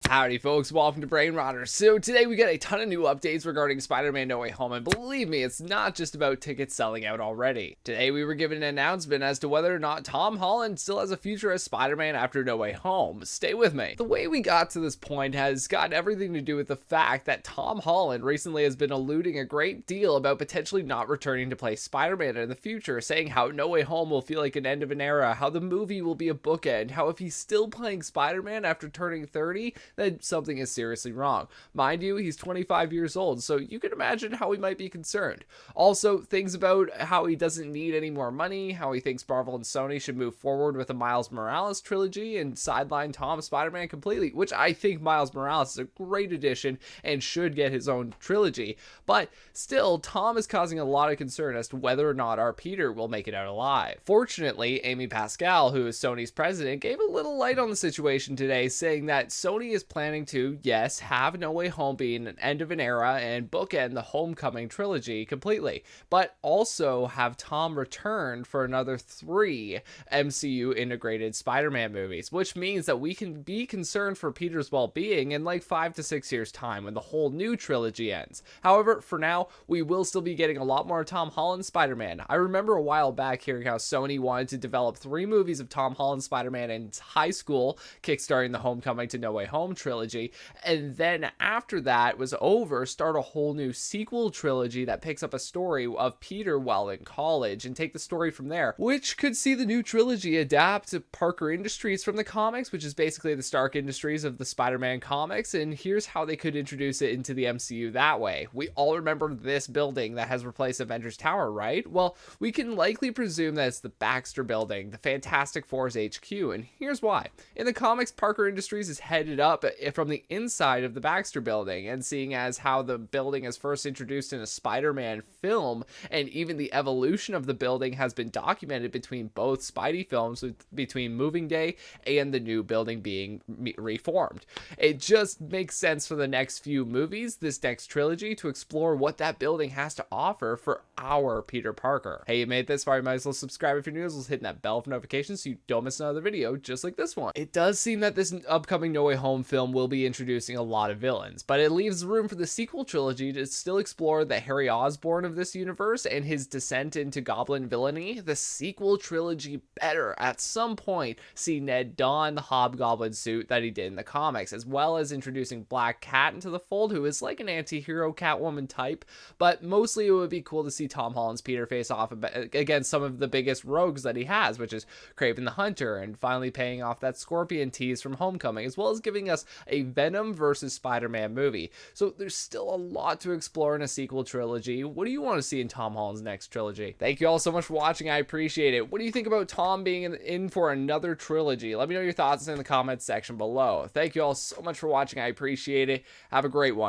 Howdy folks, welcome to Brain Rotters. So today we got a ton of new updates regarding Spider-Man No Way Home, and believe me, it's not just about tickets selling out already. Today we were given an announcement as to whether or not Tom Holland still has a future as Spider-Man after No Way Home. Stay with me. The way we got to this point has got everything to do with the fact that Tom Holland recently has been alluding a great deal about potentially not returning to play Spider-Man in the future, saying how No Way Home will feel like an end of an era, how the movie will be a bookend, how if he's still playing Spider-Man after turning 30, then something is seriously wrong. Mind you, he's 25 years old, so you can imagine how he might be concerned. Also, things about how he doesn't need any more money, how he thinks Marvel and Sony should move forward with a Miles Morales trilogy and sideline Tom Spider-Man completely, which I think Miles Morales is a great addition and should get his own trilogy. But still, Tom is causing a lot of concern as to whether or not our Peter will make it out alive. Fortunately, Amy Pascal, who is Sony's president, gave a little light on the situation today, saying that Sony is planning to, yes, have No Way Home being an end of an era and bookend the Homecoming trilogy completely, but also have Tom return for another 3 MCU integrated Spider-Man movies, which means that we can be concerned for Peter's well-being in like 5 to 6 years time when the whole new trilogy ends. However, for now, we will still be getting a lot more Tom Holland Spider-Man. I remember a while back hearing how Sony wanted to develop 3 movies of Tom Holland Spider-Man in high school, kickstarting the Homecoming to No Way Home trilogy, and then after that was over, start a whole new sequel trilogy that picks up a story of Peter while in college and take the story from there, which could see the new trilogy adapt to Parker Industries from the comics, which is basically the Stark Industries of the Spider-Man comics, and here's how they could introduce it into the MCU that way. We all remember this building that has replaced Avengers Tower, right? Well, we can likely presume that it's the Baxter building, the Fantastic Four's HQ, and here's why. In the comics, Parker Industries is headed up from the inside of the Baxter building, and seeing as how the building is first introduced in a Spider-Man film, and even the evolution of the building has been documented between both Spidey films, between Moving Day and the new building being reformed. It just makes sense for the next few movies, this next trilogy, to explore what that building has to offer for our Peter Parker. Hey, you made it this far, you might as well subscribe if you're new, as well as hitting that bell for notifications so you don't miss another video just like this one. It does seem that this upcoming No Way Home film will be introducing a lot of villains, but it leaves room for the sequel trilogy to still explore the Harry Osborn of this universe and his descent into goblin villainy. The sequel trilogy better at some point see Ned don the hobgoblin suit that he did in the comics, as well as introducing Black Cat into the fold, who is like an anti-hero Catwoman type, but mostly it would be cool to see Tom Holland's Peter face off against some of the biggest rogues that he has, which is Kraven the Hunter, and finally paying off that Scorpion tease from Homecoming, as well as giving us a Venom versus Spider-Man movie. So there's still a lot to explore in a sequel trilogy. What do you want to see in Tom Holland's next trilogy? Thank you all so much for watching. I appreciate it. What do you think about Tom being in for another trilogy? Let me know your thoughts in the comments section below. Thank you all so much for watching. I appreciate it. Have a great one.